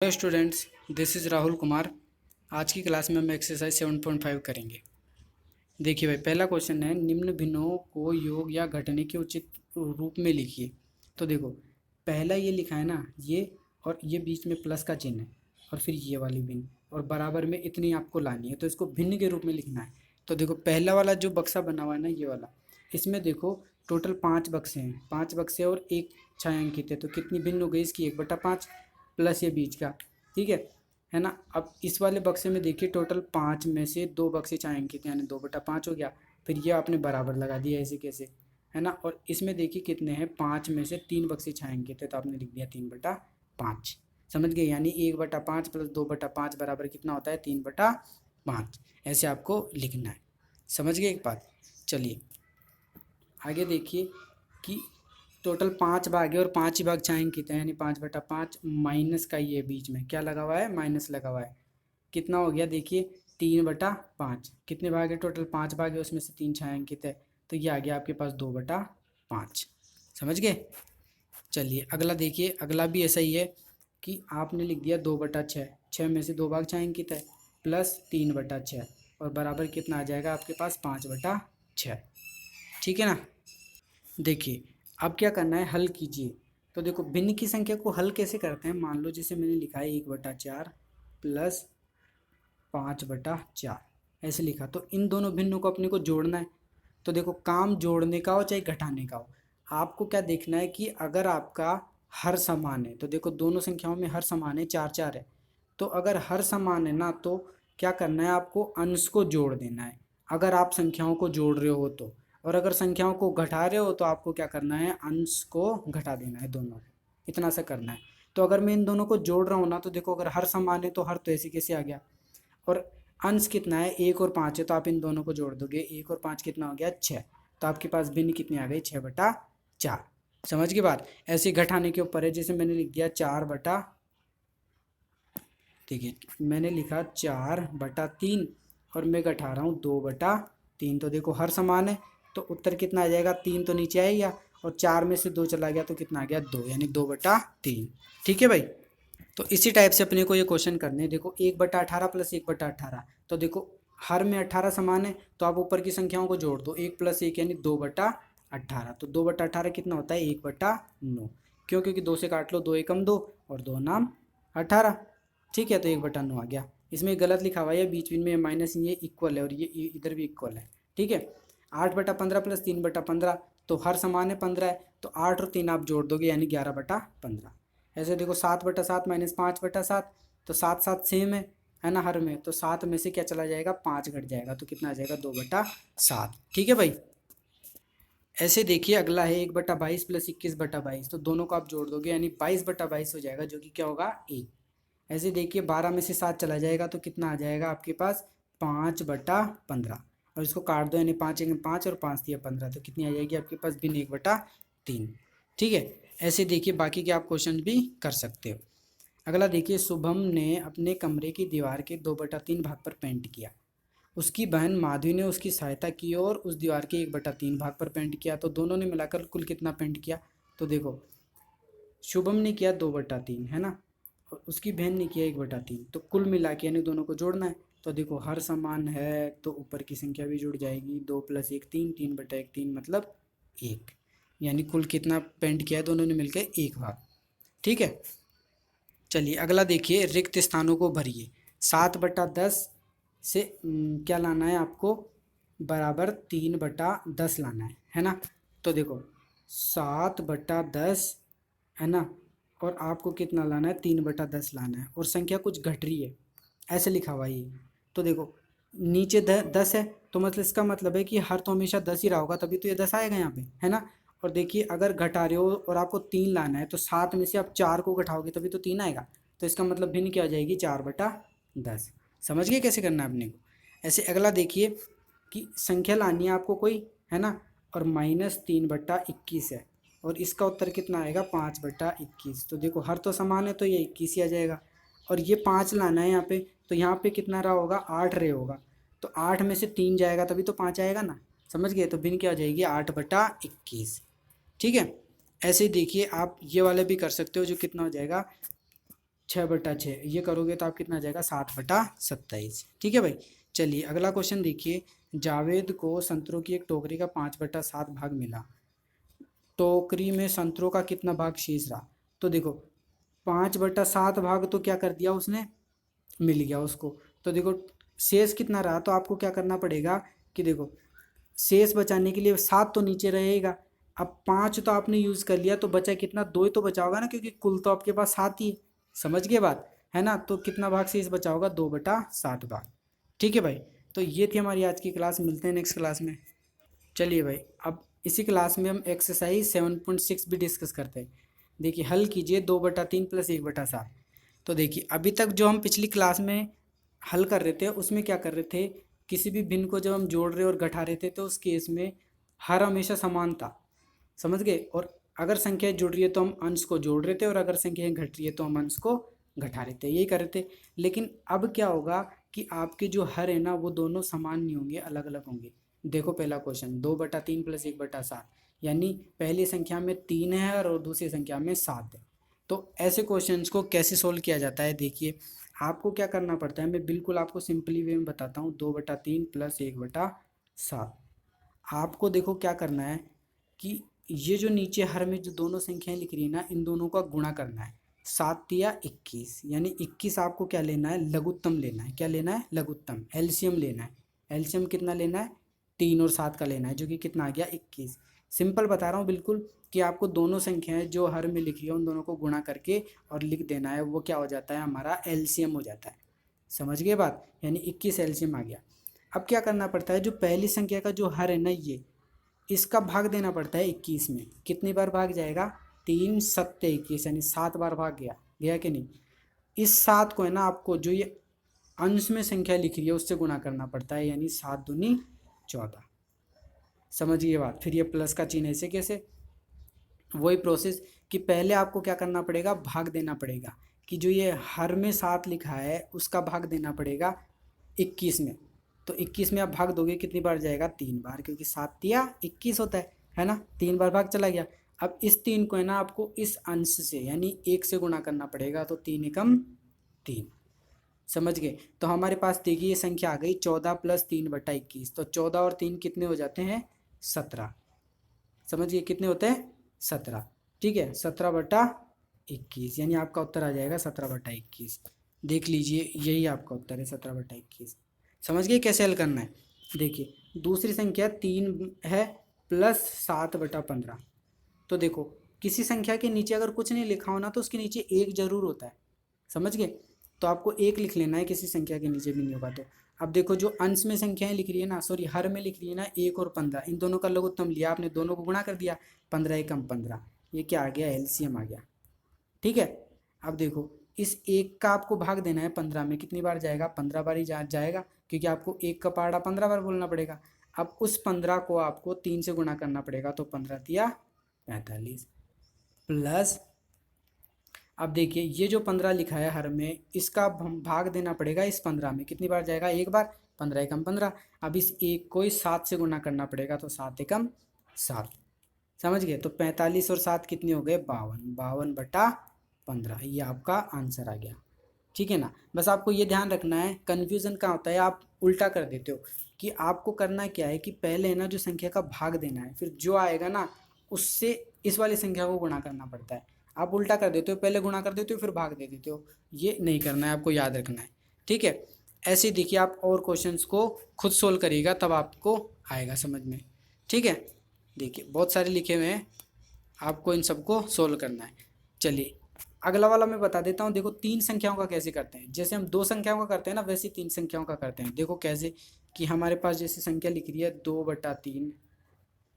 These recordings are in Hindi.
Hello students, this is Rahul Kumar. आज की क्लास में हम एक्सरसाइज 7.5 करेंगे। देखिए भाई, पहला क्वेश्चन है, निम्न भिन्नों को योग या घटने के उचित रूप में लिखिए। तो देखो, पहला ये लिखा है ना, ये और ये बीच में प्लस का चिन्ह है, और फिर ये वाली भिन्न, और बराबर में इतनी आपको लानी है, तो इसको भिन्न के रूप में लिखना है। तो देखो, पहला वाला जो बक्सा बना हुआ है ना, ये वाला, इसमें देखो टोटल 5 बक्से हैं, 5 बक्से और एक छायांकित है, तो कितनी भिन्न हो गई इसकी, 1/5 प्लस ये बीच का। ठीक है ना। अब इस वाले बक्से में देखिए, टोटल 5 में से 2 बक्से छायांकित यानी 2/5 हो गया। फिर ये आपने बराबर लगा दिया ऐसे कैसे, है ना। और इसमें देखिए कितने हैं, 5 में से 3 बक्से छायांकित है, तो आपने लिख दिया 3/5। समझ गए, यानी 1/5 प्लस 2/5 बराबर कितना होता है, 3/5। ऐसे आपको लिखना है। समझ गए एक बात। चलिए आगे देखिए कि टोटल 5 भाग है और 5 ही भाग छायांकित है, यानी 5/5 माइनस का ये बीच में क्या लगा हुआ है, माइनस लगा हुआ है। कितना हो गया देखिए, 3/5। कितने भाग है, टोटल 5 भाग है, उसमें से 3 छायांकित है, तो ये आ गया आपके पास 2/5। समझ गए। चलिए अगला देखिए, अगला भी ऐसा ही है कि आपने लिख दिया 2/6, 6 में से 2 भाग छायांकित है, प्लस 3/6, और बराबर कितना आ जाएगा आपके पास, 5/6। ठीक है ना। देखिए अब क्या करना है, हल कीजिए। तो देखो, भिन्न की संख्या को हल कैसे करते हैं, मान लो जैसे मैंने लिखा है 1/4 प्लस 5/4 ऐसे लिखा, तो इन दोनों भिन्नों को अपने को जोड़ना है। तो देखो, काम जोड़ने का हो चाहे घटाने का हो, आपको क्या देखना है कि अगर आपका हर समान है, तो देखो दोनों संख्याओं में हर समान है, 4 4 है, तो अगर हर समान है ना, तो क्या करना है, आपको अंश को जोड़ देना है, अगर आप संख्याओं को जोड़ रहे हो तो। और अगर संख्याओं को घटा रहे हो तो आपको क्या करना है, अंश को घटा देना है दोनों को, इतना सा करना है। तो अगर मैं इन दोनों को जोड़ रहा हूँ ना, तो देखो अगर हर समान है तो हर तो ऐसे कैसे आ गया, और अंश कितना है, 1 और 5 है, तो आप इन दोनों को जोड़ दोगे, 1 और 5 कितना हो गया, 6। तो आपके पास भिन्न कितनी आ गई, 6/4। समझ की बात। ऐसे घटाने के ऊपर है, जैसे मैंने लिख दिया 4 देखिए मैंने लिखा 4/3, और मैं घटा रहा हूँ 2/3, तो देखो हर समान है, तो उत्तर कितना आ जाएगा, 3 तो नीचे आएगा, और 4 में से 2 चला गया तो कितना आ गया, 2, यानी 2/3। ठीक है भाई। तो इसी टाइप से अपने को ये क्वेश्चन करने हैं। देखो 1/18 प्लस 1/18, तो देखो हर में 18 समान है, तो आप ऊपर की संख्याओं को जोड़ दो, 1 + 1 यानी 2/18, तो 2/18 कितना होता है, 1/9। क्यों, क्योंकि 2 से काट लो, 2 एकम 2 और 2 नाम 18। ठीक है, तो 1/9 आ गया। इसमें गलत लिखा हुआ है, बीच बीच में माइनस, ये इक्वल है और ये इधर भी इक्वल है। ठीक है। 8/15 प्लस 3/15, तो हर समान है 15 है, तो 8 और 3 आप जोड़ दोगे, यानी 11/15। ऐसे देखो 7/7 माइनस 5/7, तो 7 7 सेम है ना हर में, तो 7 में से क्या चला जाएगा, 5 घट जाएगा, तो कितना आ जाएगा, 2/7। ठीक है भाई। ऐसे देखिए अगला है 1/22 प्लस 21/22, तो दोनों को आप जोड़ दोगे, यानी 22/22 हो जाएगा, जो कि क्या होगा, 1। ऐसे देखिए 12 में से 7 चला जाएगा, तो कितना आ जाएगा आपके पास, 5/15, और इसको काट दो, यानी 5 और 5 दिया 15, तो कितनी आ जाएगी आपके पास, भिन्न 1/3। ठीक है। ऐसे देखिए बाकी के आप क्वेश्चन भी कर सकते हो। अगला देखिए, शुभम ने अपने कमरे की दीवार के 2/3 भाग पर पेंट किया। उसकी बहन माधवी ने उसकी सहायता की और उस दीवार के 1/3 भाग पर पेंट किया, तो दोनों ने मिलाकर कुल कितना पेंट किया। तो देखो, शुभम ने किया 2/3, है ना, और उसकी बहन ने किया 1/3, तो कुल मिला के यानी दोनों को जोड़ना है। तो देखो हर समान है, तो ऊपर की संख्या भी जुड़ जाएगी, 2 + 1 3, 3/1 3 मतलब 1, यानी कुल कितना पेंट किया है दोनों ने मिलकर, 1 भाग। ठीक है। चलिए अगला देखिए, रिक्त स्थानों को भरिए। 7/10 से क्या लाना है आपको, बराबर 3/10 लाना है ना। तो देखो 7/10, है ना, और आपको कितना लाना है, 3/10 लाना है, और संख्या कुछ घट रही है, ऐसे लिखा हुआ है ये। तो देखो नीचे 10 है, तो मतलब इसका मतलब है कि हर तो हमेशा 10 ही रहा होगा, तभी तो ये 10 आएगा यहाँ पे, है ना। और देखिए अगर घटा रहे हो और आपको 3 लाना है, तो 7 में से आप 4 को घटाओगे तभी तो 3 आएगा, तो इसका मतलब भिन्न क्या हो जाएगी, 4/10। समझ गए कैसे करना है अपने को। ऐसे अगला देखिए कि संख्या लानी है आपको कोई, है ना, और -3/21 है, और इसका उत्तर कितना आएगा, 5/21। तो देखो हर तो समान है, तो ये 21 ही आ जाएगा, और ये 5 लाना है यहाँ पे, तो यहाँ पे कितना रहा होगा, 8 रहे होगा, तो 8 में से 3 जाएगा तभी तो 5 आएगा ना। समझ गए, तो भिन्न क्या हो जाएगी, 8/21। ठीक है। ऐसे ही देखिए आप ये वाले भी कर सकते हो, जो कितना हो जाएगा, 6/6 ये करोगे तो आप कितना आ जाएगा 7/27। ठीक है भाई। चलिए अगला क्वेश्चन देखिए। जावेद को संतरों की एक टोकरी का 5/7 भाग मिला। टोकरी में संतरों का कितना भाग शेष रहा? तो देखो 5/7 भाग तो क्या कर दिया उसने, मिल गया उसको। तो देखो शेष कितना रहा, तो आपको क्या करना पड़ेगा कि देखो शेष बचाने के लिए 7 तो नीचे रहेगा। अब 5 तो आपने यूज़ कर लिया तो बचा कितना, 2 ही तो बचा होगा ना, क्योंकि कुल तो आपके पास 7 ही है। समझ गए बात, है ना? तो कितना भाग शेष बचा होगा, 2/7 भाग। ठीक है भाई। तो ये थी हमारी आज की क्लास, मिलते हैं नेक्स्ट क्लास में। चलिए भाई, अब इसी क्लास में हम एक्सरसाइज 7.6 भी डिस्कस करते हैं। देखिए हल कीजिए 2/3 + 1/7। तो देखिए अभी तक जो हम पिछली क्लास में हल कर रहे थे उसमें क्या कर रहे थे, किसी भी भिन्न को जब हम जोड़ रहे और घटा रहे थे तो उस केस में हर हमेशा समान था। समझ गए? और अगर संख्या जुड़ रही है तो हम अंश को जोड़ रहे थे, और अगर संख्या घट रही है तो हम अंश को घटा रहे थे, यही कर रहे थे। लेकिन अब क्या होगा कि आपके जो हर है ना वो दोनों समान नहीं होंगे, अलग अलग होंगे। देखो पहला क्वेश्चन 2/3 + 1/7, यानी पहली संख्या में 3 है और दूसरी संख्या में 7 है। तो ऐसे क्वेश्चंस को कैसे सोल्व किया जाता है, देखिए आपको क्या करना पड़ता है, मैं बिल्कुल आपको सिंपली वे में बताता हूँ। 2/3 + 1/7, आपको देखो क्या करना है कि ये जो नीचे हर में जो दोनों संख्याएं लिख रही है ना, इन दोनों का गुणा करना है। 7×3 = 21, यानी 21 आपको क्या लेना है, लघुत्तम लेना है। क्या लेना है? लघुत्तम, एलसीएम लेना है। एलसीएम कितना लेना है? 3 और 7 का लेना है, जो कि कितना आ गया, 21। सिंपल बता रहा हूँ बिल्कुल, कि आपको दोनों संख्याएं जो हर में लिख रही है उन दोनों को गुणा करके और लिख देना है, वो क्या हो जाता है, हमारा एलसीएम हो जाता है। समझ गए बात? यानी 21 एलसीएम आ गया। अब क्या करना पड़ता है, जो पहली संख्या का जो हर है ना, ये इसका भाग देना पड़ता है 21 में। कितनी बार भाग जाएगा? 3×7=21, यानी 7 बार भाग गया। गया कि नहीं? इस 7 को है ना आपको जो ये अंश में संख्या लिख रही है उससे गुणा करना पड़ता है, यानी 7×2=14। समझ गए बात? फिर ये प्लस का चिन्ह ऐसे कैसे, वही प्रोसेस कि पहले आपको क्या करना पड़ेगा, भाग देना पड़ेगा। कि जो ये हर में 7 लिखा है उसका भाग देना पड़ेगा 21 में। तो 21 में आप भाग दोगे कितनी बार जाएगा, 3 बार, क्योंकि 7×3=21 होता है ना? 3 बार भाग चला गया। अब इस 3 को है ना आपको इस अंश से यानी 1 से गुणा करना पड़ेगा, तो 3×3। समझ गए? तो हमारे पास देखिए ये संख्या आ गई 14 + 3/21। तो 14 और 3 कितने हो जाते हैं, 17। समझिए कितने होते हैं, 17। ठीक है, 17/21, यानी आपका उत्तर आ जाएगा 17/21। देख लीजिए यही आपका उत्तर है, 17/21। समझ गए कैसे हल करना है? देखिए दूसरी संख्या 3 है +7/15। तो देखो किसी संख्या के नीचे अगर कुछ नहीं लिखा हो ना तो उसके नीचे 1 जरूर होता है। समझ गए? तो आपको 1 लिख लेना है, किसी संख्या के नीचे भी नहीं होगा तो। अब देखो जो अंश में संख्याएं लिख रही है ना, सॉरी हर में लिख रही है ना, 1 और 15, इन दोनों का लघुत्तम लिया आपने, दोनों को गुणा कर दिया, 15×1=15। ये क्या आ गया, एलसीएम आ गया। ठीक है। अब देखो इस 1 का आपको भाग देना है 15 में, कितनी बार जाएगा, 15 बार ही जाएगा, क्योंकि आपको 1 का पहाड़ा 15 बार बोलना पड़ेगा। अब उस 15 को आपको 3 से गुणा करना पड़ेगा, तो 15×3=45 प्लस, अब देखिए ये जो 15 लिखा है हर में, इसका भाग देना पड़ेगा इस 15 में, कितनी बार जाएगा, 1 बार, 15×1=15। अब इस 1 को इस 7 से गुणा करना पड़ेगा, तो 7×1=7। समझ गए? तो 45 और 7 कितने हो गए, 52। 52/15, ये आपका आंसर आ गया। ठीक है ना? बस आपको ये ध्यान रखना है, कन्फ्यूज़न कहाँ होता है, आप उल्टा कर देते हो। कि आपको करना क्या है कि पहले है ना जो संख्या का भाग देना है, फिर जो आएगा ना उससे इस वाली संख्या को गुणा करना पड़ता है। आप उल्टा कर देते हो, पहले गुणा कर देते हो फिर भाग दे देते हो, ये नहीं करना है, आपको याद रखना है। ठीक है? ऐसे देखिए आप और क्वेश्चंस को खुद सोल्व करिएगा, तब आपको आएगा समझ में। ठीक है? देखिए बहुत सारे लिखे हुए हैं, आपको इन सबको सोल्व करना है। चलिए अगला वाला मैं बता देता हूँ। देखो 3 संख्याओं का कैसे करते हैं, जैसे हम 2 संख्याओं का करते हैं ना, वैसे 3 संख्याओं का करते हैं। देखो कैसे, कि हमारे पास जैसे संख्या लिख रही है 2/3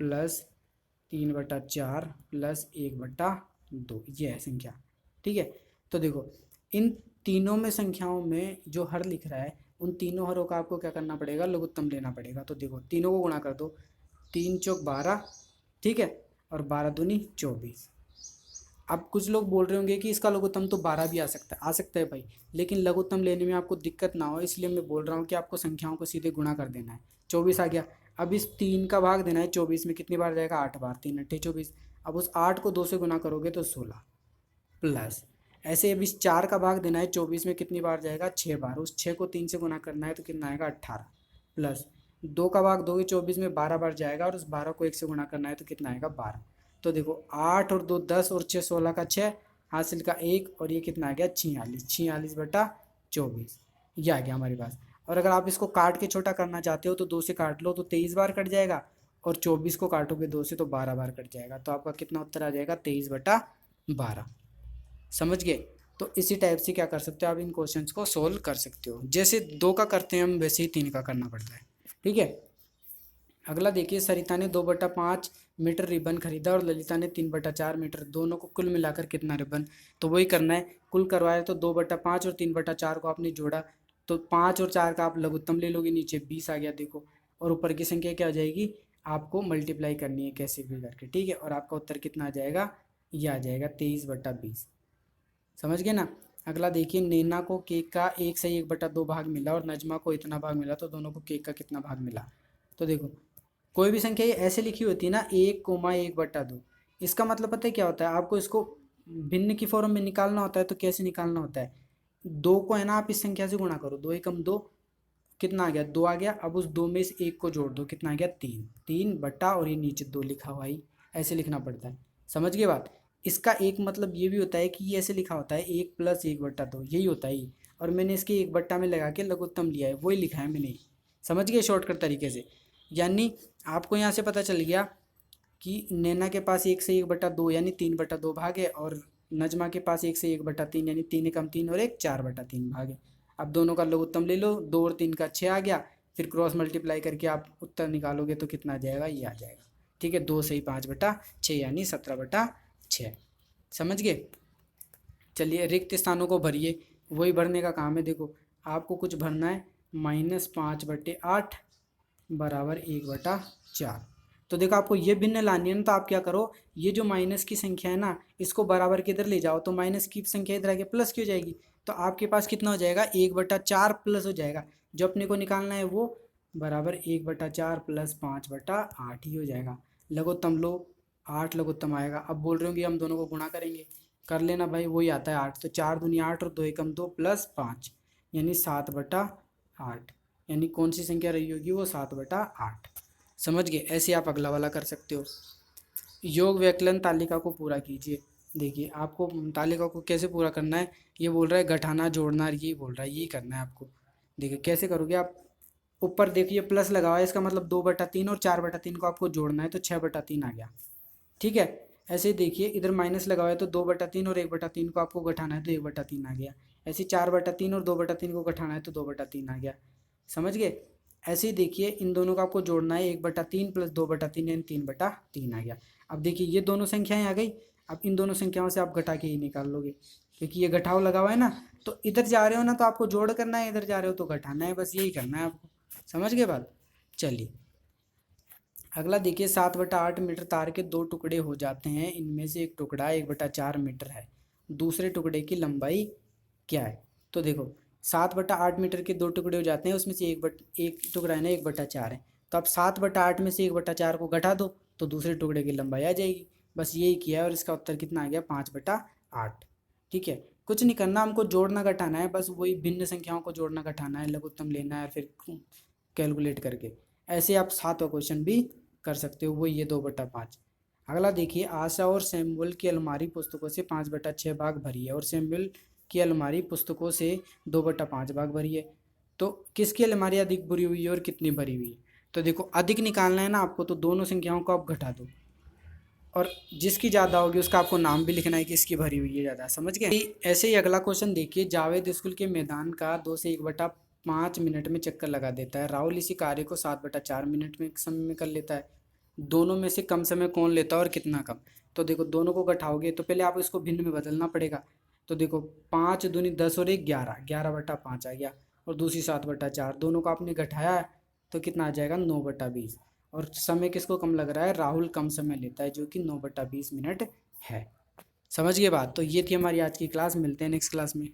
+ 3/4 + 1/2, ये है संख्या। ठीक है? तो देखो इन तीनों में संख्याओं में जो हर लिख रहा है, उन तीनों हरों का आपको क्या करना पड़ेगा, लघुत्तम लेना पड़ेगा। तो देखो तीनों को गुणा कर दो, 3×4=12। ठीक है? और 12×2=24। अब कुछ लोग बोल रहे होंगे कि इसका लघुत्तम तो 12 भी आ सकता है भाई, लेकिन लघुत्तम लेने में आपको दिक्कत ना हो इसलिए मैं बोल रहा हूँ कि आपको संख्याओं को सीधे गुणा कर देना है। 24 आ गया। अब इस 3 का भाग देना है 24 में, कितनी बार जाएगा, 8 बार, 3×8=24। अब उस 8 को 2 से गुना करोगे तो 16 प्लस, ऐसे अब इस 4 का भाग देना है 24 में कितनी बार जाएगा, 6 बार। उस 6 को 3 से गुना करना है तो कितना आएगा, 18 प्लस 2 का भाग दोगे 24 में 12 बार जाएगा और उस 12 को 1 से गुना करना है तो कितना आएगा, 12। तो देखो 8 और 2 10 और 6 16 का 6, हासिल का 1 और ये कितना आ गया, 46, 46/24 ये आ गया हमारे पास। और अगर आप इसको काट के छोटा करना चाहते हो तो 2 से काट लो तो 23 बार कट जाएगा, और 24 को काटोगे 2 से तो 12 बार कट जाएगा। तो आपका कितना उत्तर आ जाएगा, 23/12। समझ गए। तो इसी टाइप से क्या कर सकते हो आप, इन क्वेश्चंस को सोल्व कर सकते हो। जैसे 2 का करते हैं हम वैसे ही 3 का करना पड़ता है। ठीक है। अगला देखिए, सरिता ने 2/5 मीटर रिबन खरीदा और ललिता ने 3/4 मीटर, दोनों को कुल मिलाकर कितना रिबन। तो वही करना है, कुल करवाया तो 2/5 और 3/4 को आपने जोड़ा, तो 5 और 4 का आप लघुत्तम ले लोगे, नीचे 20 आ गया देखो, और ऊपर की संख्या क्या आ जाएगी, आपको मल्टीप्लाई करनी है कैसे भी करके। ठीक है। और आपका उत्तर कितना आ जाएगा, ये आ जाएगा 23/20। समझ गए ना। अगला देखिए, नैना को केक का 1 से 1/2 भाग मिला और नजमा को इतना भाग मिला, तो दोनों को केक का कितना भाग मिला। तो देखो कोई भी संख्या ये ऐसे लिखी होती है ना, 1,1/2, इसका मतलब पता है क्या होता है, आपको इसको भिन्न की फॉर्म में निकालना होता है। तो कैसे निकालना होता है, 2 को है ना आप इस संख्या से गुणा करो, 2 एकम 2, कितना आ गया, 2 आ गया। अब उस 2 में से 1 को जोड़ दो, कितना आ गया, 3, 3 बटा और ये नीचे 2 लिखा हुआ ही, ऐसे लिखना पड़ता है। समझ गए बात। इसका एक मतलब ये भी होता है कि ये ऐसे लिखा होता है 1 + 1/2, यही होता है ये। और मैंने इसके 1 बट्टा में लगा के लघुत्तम लिया है, वही लिखा है मैंने। समझ गए शॉर्टकट तरीके से। यानी आपको यहाँ से पता चल गया कि नैना के पास 1 से 1/2 यानी 3/2 भाग है, और नजमा के पास 1 से 1/3 यानी 3 एकम 3 और 1 4/3 भाग है। अब दोनों का लघुत्तम ले लो, 2 और 3 का 6 आ गया, फिर क्रॉस मल्टीप्लाई करके आप उत्तर निकालोगे तो कितना आ जाएगा, ये आ जाएगा। ठीक है, 2 से 5/6 यानी 17/6। समझ गए। चलिए रिक्त स्थानों को भरिए, वही भरने का काम है। देखो आपको कुछ भरना है, -5/8 बराबर 1/4। तो देखो आपको ये भिन्न लानी है ना, तो आप क्या करो, ये जो माइनस की संख्या है ना, इसको बराबर के इधर ले जाओ, तो माइनस की संख्या इधर आके प्लस की हो जाएगी। तो आपके पास कितना हो जाएगा, 1/4 प्लस हो जाएगा। जो अपने को निकालना है वो बराबर 1/4 + 5/8 ही हो जाएगा। लघुत्तम लो, 8 लघुत्तम आएगा। अब बोल रहे होंगे हम दोनों को गुणा करेंगे, कर लेना भाई, वही आता है 8। तो 4 दूनी 8 और 2 एकम 2 + 5 यानी 7/8, यानी कौन सी संख्या रही होगी, वो 7/8। समझ गए। ऐसे आप अगला वाला कर सकते हो। योग व्यकलन तालिका को पूरा कीजिए। देखिए आपको तालिका को कैसे पूरा करना है, ये बोल रहा है घटाना जोड़ना, ये बोल रहा है, यही करना है आपको। देखिए कैसे करोगे आप, ऊपर देखिए प्लस लगा हुआ है, इसका मतलब 2/3 और 4/3 को आपको जोड़ना है, तो 6/3 आ गया। ठीक है। ऐसे ही देखिए इधर माइनस लगा हुआ है, तो 2/3 और 1/3 को आपको घटाना है, तो 1/3 आ गया। ऐसे 4/3 और 2/3 को घटाना है, तो 2/3 आ गया। समझ गए। ऐसे ही देखिए इन दोनों को आपको जोड़ना है, 1/3 + 2/3 यानी 3/3 आ गया। अब देखिए ये दोनों संख्याएं आ गई। अब इन दोनों संख्याओं से आप घटा के ही निकाल लोगे, क्योंकि ये घटाव लगा हुआ है ना, तो इधर जा रहे हो ना तो आपको जोड़ करना है, इधर जा रहे हो तो घटाना है, बस यही करना है आपको। समझ गए बात। चलिए अगला देखिए, 7/8 मीटर तार के 2 टुकड़े हो जाते हैं, इनमें से एक टुकड़ा 1/4 मीटर है, दूसरे टुकड़े की लंबाई क्या है। तो देखो 7/8 मीटर के 2 टुकड़े हो जाते हैं, उसमें से एक टुकड़ा है ना 1/4 है। तो आप 7/8 में से 1/4 को घटा दो, तो दूसरे टुकड़े की लंबाई आ जाएगी। बस यही किया है, और इसका उत्तर कितना आ गया, 5/8। ठीक है। कुछ नहीं करना, हमको जोड़ना घटाना है, बस वही भिन्न संख्याओं को जोड़ना घटाना है, लघुत्तम लेना है, फिर कैलकुलेट करके। ऐसे आप 7वां क्वेश्चन भी कर सकते हो, वो ये 2/5। अगला देखिए, आशा और सैमुअल की अलमारी पुस्तकों से 5/6 भाग भरी है, और सैमुअल की अलमारी पुस्तकों से 2/5 भाग भरी है। तो किसकी अलमारी अधिक भरी हुई है और कितनी भरी हुई है। तो देखो अधिक निकालना है ना आपको, तो दोनों संख्याओं को आप घटा दो, और जिसकी ज़्यादा होगी उसका आपको नाम भी लिखना है कि इसकी भरी हुई है ज़्यादा। समझ गए। ऐसे ही अगला क्वेश्चन देखिए, जावेद स्कूल के मैदान का 2 से 1/5 मिनट में चक्कर लगा देता है, राहुल इसी कार्य को 7/4 मिनट में समय में कर लेता है। दोनों में से कम समय कौन लेता है और कितना कम। तो देखो दोनों को घटाओगे तो पहले आप इसको भिन्न में बदलना पड़ेगा। तो देखो 5 दूनी 10 और 1 11, 11/5 आ गया, और दूसरी 7/4, दोनों को आपने घटाया है, तो कितना आ जाएगा, 9/20। और समय किसको कम लग रहा है, राहुल कम समय लेता है, जो कि 9/20 मिनट है। समझ गए बात। तो ये थी हमारी आज की क्लास, मिलते हैं नेक्स्ट क्लास में।